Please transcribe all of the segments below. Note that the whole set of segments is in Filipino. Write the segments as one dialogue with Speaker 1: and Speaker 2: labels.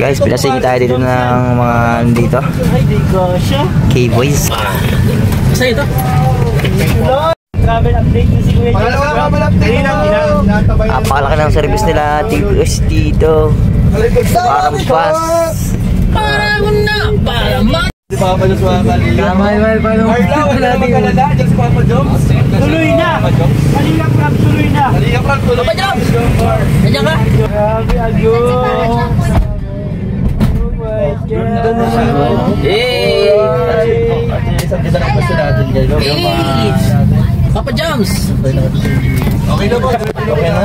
Speaker 1: Guys, pinasingit tayo dito ng mga dito K-Boys.
Speaker 2: Saan ito?
Speaker 3: Travel update si Kuya Jens.
Speaker 1: Napakalaki ng service nila dito. Parang bus.
Speaker 2: Parang na! Parang ma!
Speaker 3: Si Papa Joms mga kalingap. Tuloy na! Kalingap Rab, tuloy na!
Speaker 2: Papa Joms! Nandiyan ka?
Speaker 3: Grabe, agyo! Oh my God!
Speaker 2: Hey! Papa Joms!
Speaker 3: Okay na po. Okay na?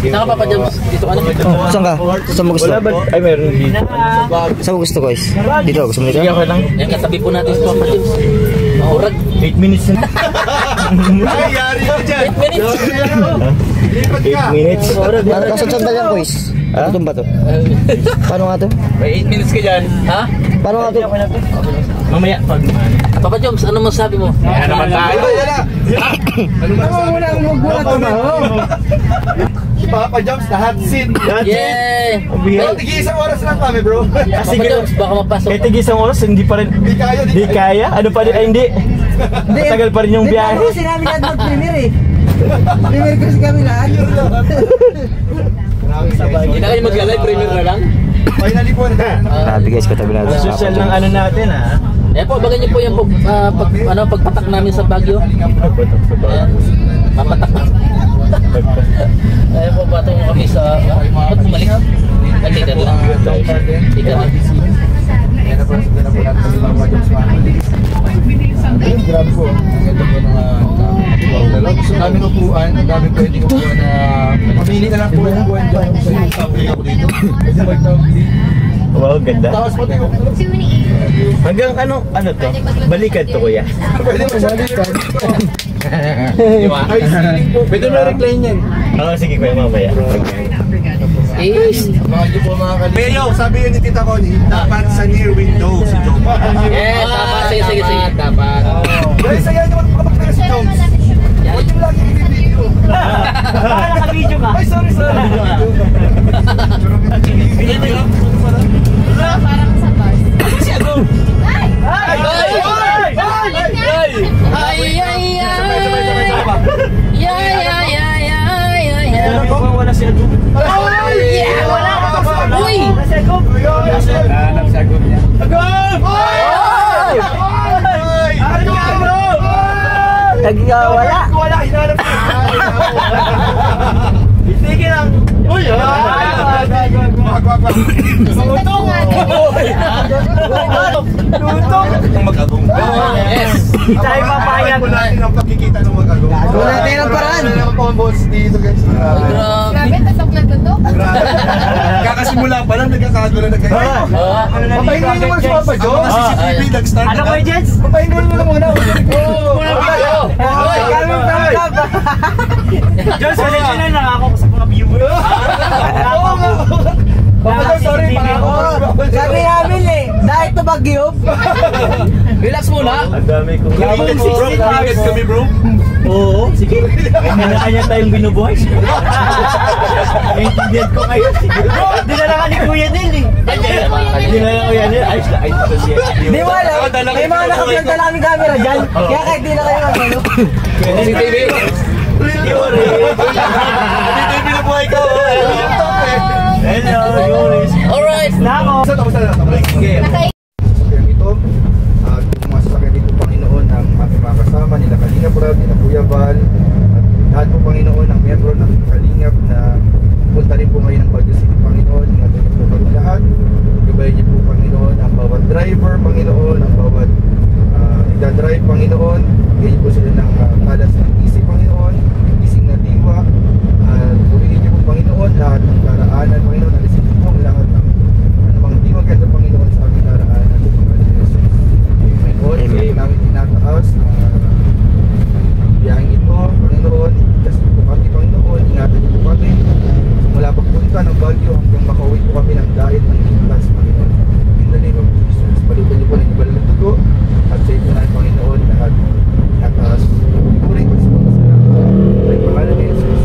Speaker 2: Saan ka Papa Joms? Dito ka na.
Speaker 1: Saan ka? Saan mo gusto?
Speaker 3: Ay, meron dito.
Speaker 1: Saan mo gusto, guys? Dito, gusto mo dito?
Speaker 3: Okay lang.
Speaker 2: Yan, katabi po natin si Papa Joms. Mahurag.
Speaker 3: 8 minutes na. Ay, yari ka dyan.
Speaker 2: 8 minutes.
Speaker 3: 8 minutes.
Speaker 1: Nasaan sandal yan, boys? Ano ba to? Paano nga to?
Speaker 3: May 8 minutes ka dyan.
Speaker 2: Ha?
Speaker 1: Paano nga to?
Speaker 3: Mamaya, pag
Speaker 2: Papa Joms, ano masabi mo?
Speaker 3: Kaya naman tayo. Ano masabi mo? Papa Joms, lahat sin.
Speaker 2: Yeah!
Speaker 3: Pero tig-isang oras lang kami, bro.
Speaker 2: Papa Joms, baka mapasok.
Speaker 4: Kahit tig-isang oras, hindi pa rin. Hindi kaya. Ano pa rin? Ay, hindi. Tagal pa rin yung biyahe.
Speaker 5: Hindi, sinabi natin mag-premier eh. Premier kasi kami lahat.
Speaker 2: Hindi na kayo maglalay, premier na lang.
Speaker 3: Finally po.
Speaker 1: Grabe guys, katabi natin.
Speaker 4: Social ng ano natin, ha?
Speaker 2: Eh po, bagay niyo po yung pagpatak namin sa Baguio. Ayan. Papatak na. Ayan po, patong kami sa... Ba't bumalik? Nag-ticket lang. Ticket lang.
Speaker 3: Ayan na po natin sa Papa Joms family. Grabe po. Ganda po ng gusto namin upuan. Ang dami pwede upuan na mamili na lang po yung upuan dyan. Sabi ako dito. Kasi mag-tabli.
Speaker 4: Wow, ganda.
Speaker 3: Tapos pati yung
Speaker 4: Hanggang ano to? Balikan to, kuya.
Speaker 3: pwede mo balikan. Ay, ceiling po. Pwede mo recline yan.
Speaker 4: Oo, sige kuya, mamaya.
Speaker 2: Is.
Speaker 3: Mga niyo po mga kalingap. Mayo, sabi yun ni Tita Connie, dapat sa near window si Joms.
Speaker 2: Yes, dapat. Sige. Dapat.
Speaker 3: Guys, ayaw nyo makapagpapagpapag si Joms. Huwag nyo lagi i-video.
Speaker 5: Naka-video ka?
Speaker 3: Ay, sorry. Video.
Speaker 5: Parang sa bus.
Speaker 4: Wala si Adu.
Speaker 2: Uy!
Speaker 3: Nagsagom niya.
Speaker 1: Nagkawala.
Speaker 3: Wala, hinanap niya.
Speaker 4: Sige lang.
Speaker 3: Uy! Tutong! Mag-agong.
Speaker 2: Yes!
Speaker 3: Tayo papayag. Ako natin ang pagkikita ng mag-agong.
Speaker 5: Wala natin ang paraan.
Speaker 3: Wala naman po ang boss dito guys.
Speaker 2: Grabe.
Speaker 5: Tatok na tutok.
Speaker 3: Kakasimula pa lang, nagkakagulo na kayo. Papahingayin nyo muna si Papa Joms. Ako si CCTV, nag-start na.
Speaker 5: Ano ko, Jens?
Speaker 3: Papahingayin nyo na muna.
Speaker 5: Jens, pasensya na lang ako sa mga viewers.
Speaker 3: Papa Joms, sorry.
Speaker 5: Sabi namin eh, dahil ito Baguio.
Speaker 2: Relax muna.
Speaker 4: Ang dami ko.
Speaker 3: Bro, target kami bro.
Speaker 4: Oo, sige. May kanya tayong binubuhay. Naintindihan ko kayo.
Speaker 5: Dinala ka ni Kuya din eh.
Speaker 4: Hindi na lang ko yan. Ayos na. Ayos na siya.
Speaker 5: Di mo alam, may mga nakablog na lang camera dyan. Kaya kahit di na kayo magano.
Speaker 2: CCTV.
Speaker 3: Dito yung binubuhay ko.
Speaker 4: Hello, Yoris.
Speaker 2: Alright.
Speaker 5: Nako.
Speaker 3: Tapos na. Sasakyan ito, sumasakyan dito Panginoon ang ating mga kasama nila Kalingap Rab, nila Kuya Val, at lahat po Panginoon ang miyembro ng Kalingap na punta rin po ngayon ng Baguio City Panginoon. Ingatan niyo po kami lahat. Gabayan niyo po Panginoon ang bawat driver Panginoon, ang bawat nagdadrive Panginoon. Bigyan niyo po sila ng kalas ng isip Panginoon, ising na diwa. Purihin niyo po Panginoon lahat ng daraanan Panginoon. Alisin niyo po lahat ng anumang di maganda Panginoon sa aming daraanan sa Panginoon Jesus. Panginoon, kayo namin tinataas ang biyaheng ito Panginoon. Ikas po kami Panginoon, ingatan niyo po kami mula pagpunta ng Baguio hanggang makauwi po kami ng dait ng ligtas Panginoon. In the name of Jesus, palitan niyo po ng ibalal ng dugo at sa ito na Panginoon lahat tinataas. Puri ko sa mga salamat. Ay pangalan ni Jesus.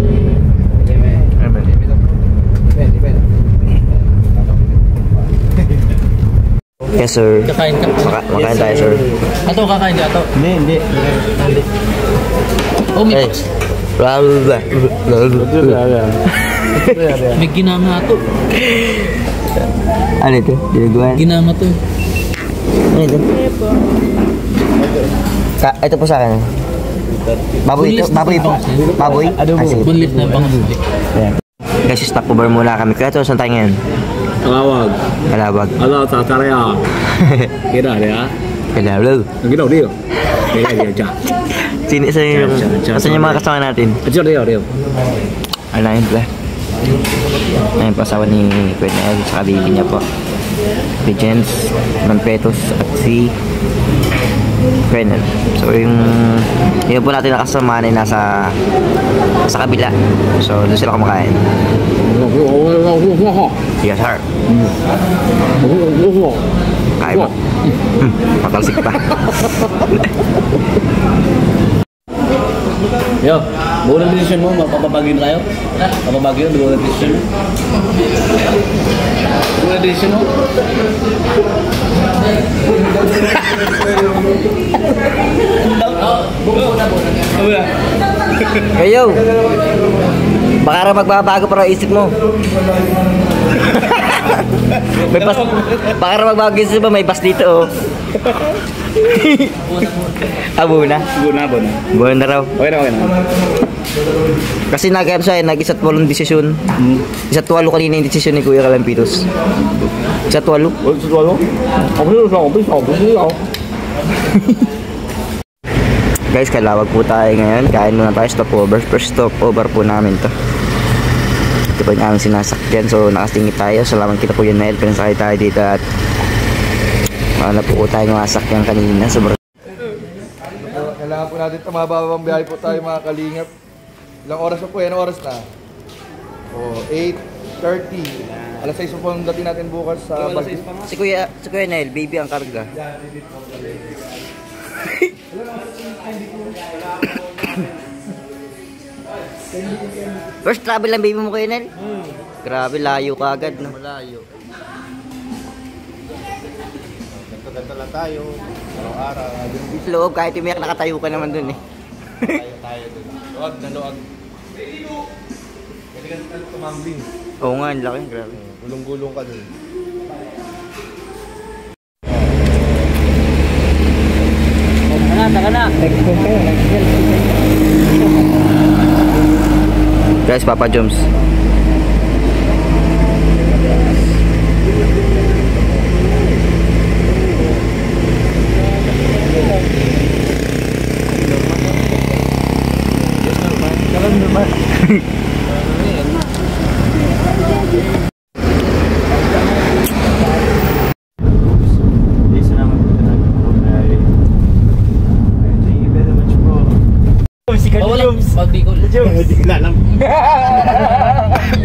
Speaker 3: Amen.
Speaker 4: Amen.
Speaker 3: Amen. Amen.
Speaker 1: Yes, sir.
Speaker 2: Kakain ka.
Speaker 1: Makain tayo, sir.
Speaker 2: Ato, kakain ka ato.
Speaker 4: Hindi.
Speaker 2: Oh, may
Speaker 1: Eh.
Speaker 2: may ginama ato.
Speaker 1: Ano ito? Dinuguan?
Speaker 2: Ginama to.
Speaker 1: Ano ito? Ito po sa akin. Baboy ito? Baboy po? Baboy?
Speaker 4: Adobo.
Speaker 1: Sige.
Speaker 2: Bunlit na yung panghuli.
Speaker 1: Guys, stop over muna kami. Kaya ito, saan tayo ngayon?
Speaker 6: Kalawag.
Speaker 1: Kalabag.
Speaker 6: Ano sa Taraya? Kira dia.
Speaker 1: Kalabag.
Speaker 6: Ginaw dia. Kaya dia ja.
Speaker 1: Saan yung mga kasama natin?
Speaker 6: Ajo dia.
Speaker 1: Ano yun pala? Ayun po, asawa ni Kuya Nel, saka baby niya po. Vigence, Manpetos, at si Kuya Nel. So yung po natin nakasama na nasa kabila. So doon sila kumakain. Yes sir. Kain mo. Matalsik pa.
Speaker 6: Yo, buo ng decision mo, mapapabagyo na tayo? Mapapabagyo, buo ng decision mo? Buo ng decision mo?
Speaker 1: Kayo! Baka raw magbabago para isip mo. Baka raw magbago isip mo, may bus dito oh. Abo na? Buwan na raw.
Speaker 6: Okay na.
Speaker 1: Kasi nag-isa't 8 desisyon. Isa't 8 kanina yung desisyon ni Kuya Kalampitos. Isa't 8? Guys, Kalawag po tayo ngayon. Kain muna tayo, stopover. First stopover po namin to. Ito po yung aming sinasakyan. So nakasingit tayo. Salamat kita po yun na help. Pinasakay tayo dito at na po tayo masakyan kanina. Sobrang
Speaker 3: Kailangan po natin tumababang biyahe po tayo mga kalingap. Ilang oras na po? Anong oras na? 8:30. Alas 6 po ang dating natin bukas sa Bagyo.
Speaker 1: si Kuya Nel, baby ang karga. First travel lang baby mo, Kuya Nel? Grabe, layo ka agad, no?
Speaker 3: Malayo. Ganto lang tayo. Araw-araw.
Speaker 1: Sa loob, kahit umiyak, nakatayo ka naman dun eh.
Speaker 3: Tayo dun. Luwag na luwag. Pwede ka tumambling.
Speaker 1: Oo nga, ang laki, grabe.
Speaker 3: Gulong-gulong ka dun.
Speaker 2: Taka na.
Speaker 1: Guys, Papa Joms.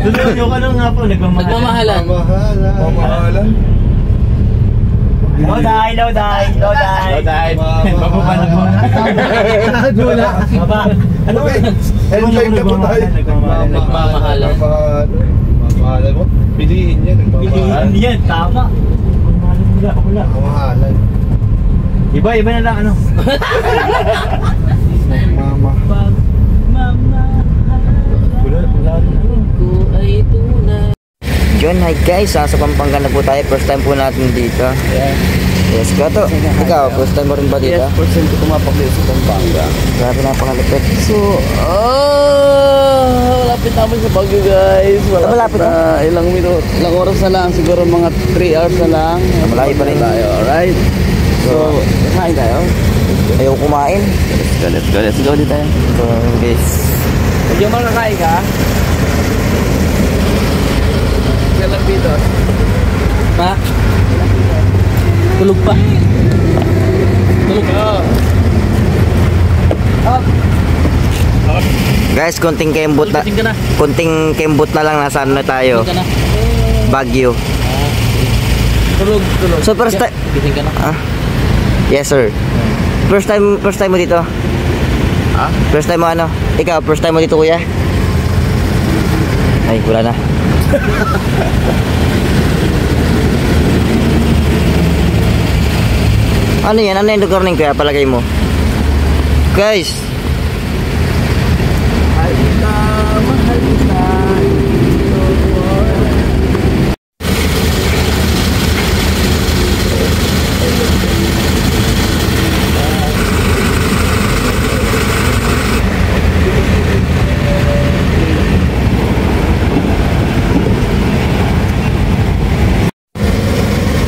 Speaker 4: Tulungan nyo ka lang nga po,
Speaker 2: Nagmamahalan.
Speaker 3: Mamahalan.
Speaker 4: Low dive. Bababa na po.
Speaker 5: Nakadula.
Speaker 4: Baba. Ano ba?
Speaker 3: Enjoy na po tayo.
Speaker 2: Nagmamahalan.
Speaker 3: Mamahalan mo? Piliin yan.
Speaker 4: Piliin yan, tama. Wala.
Speaker 3: Mamahalan.
Speaker 4: Iba na lang ano.
Speaker 3: Mama.
Speaker 4: Wala.
Speaker 2: Ko ay tunay.
Speaker 1: Yun, hi guys, sa Pampanga na po tayo. First time po natin dito. Yes, Gato. Ikaw, first time mo rin ba dito?
Speaker 6: Yes, percent ko tumapak dito sa Pampanga.
Speaker 1: Grabe, napakalapit.
Speaker 6: So, malapit namin sa Baguio guys.
Speaker 1: Malapit
Speaker 6: na. Ilang oras na lang. Siguro mga 3 hours na lang.
Speaker 1: Malayo pa rin.
Speaker 6: Alright. So, kain tayo.
Speaker 1: Ayaw kumain.
Speaker 6: Let's go dito tayo.
Speaker 1: So, guys.
Speaker 6: Medyo makakain ka? Kailan dito?
Speaker 2: Pa? Tulog pa. Tulog pa.
Speaker 1: Guys, konting kembot na.
Speaker 2: Gising ka na.
Speaker 1: Konting kembot na lang, nasa ano na tayo.
Speaker 2: Gising ka na.
Speaker 1: Baguio.
Speaker 2: Tulog.
Speaker 1: So, first time.
Speaker 2: Gising ka na.
Speaker 1: Ah? Yes, sir. First time mo dito?
Speaker 6: Ha?
Speaker 1: First time mo ano? Ikaw, first time mo dito, kuya? Ay, wala na. Ano yan? Ano yung lugar rin kaya palagay mo? Guys!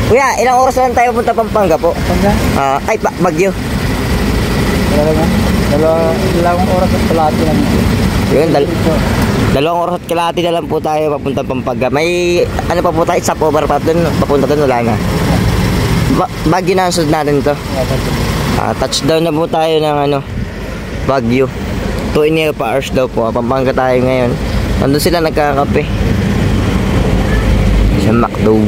Speaker 1: Kuya, ilang oras lang tayo punta Pampanga po?
Speaker 5: Pampanga?
Speaker 1: Baguio.
Speaker 5: Dalawang oras at kalahati lang.
Speaker 1: Yun, dalawang oras at kalahati na lang po tayo papunta Pampanga. May ano pa po tayo, stopover pa dun, papunta dun, wala na. Baguio na ang sunod natin to. Touchdown na po tayo ng Baguio. 2.5 hours daw po. Pampanga tayo ngayon. Nandun sila nagkakape. Sa McDo.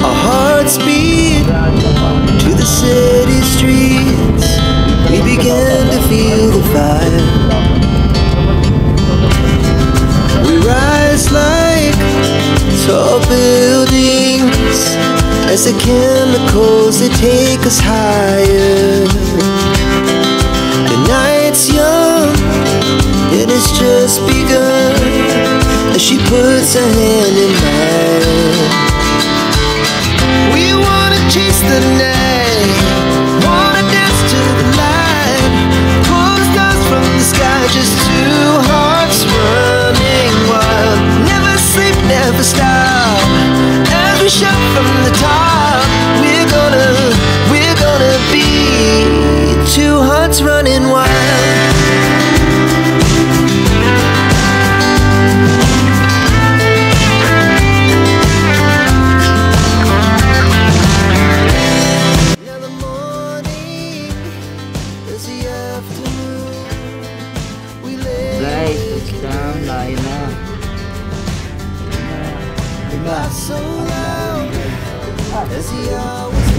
Speaker 7: Our hearts beat to the city streets. We began to feel the fire. We rise like tall buildings as the chemicals that take us higher. The night's young, it has just begun as she puts her hand in mine. We wanna chase the night, wanna dance to the light, pull stars from the sky, just two hearts running wild. Never sleep, never stop, as we shout from the top. We're gonna be two hearts running wild.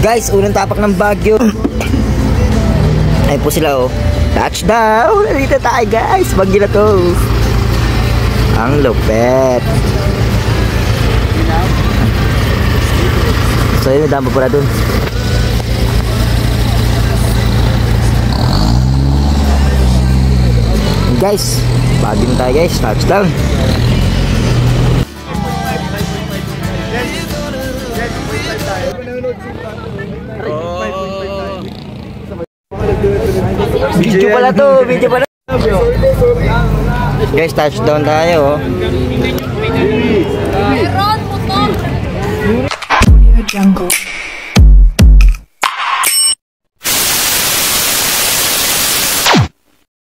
Speaker 1: Guys, unang tapak ng Baguio. Ay po sila oh. Touchdown! Nandito tayo guys. Baguio na to. Ang lupet. So yun, nadama po na dun. Guys, Baguio na tayo guys. Touchdown. Video pala to, video pala. Guys, touchdown tayo oh.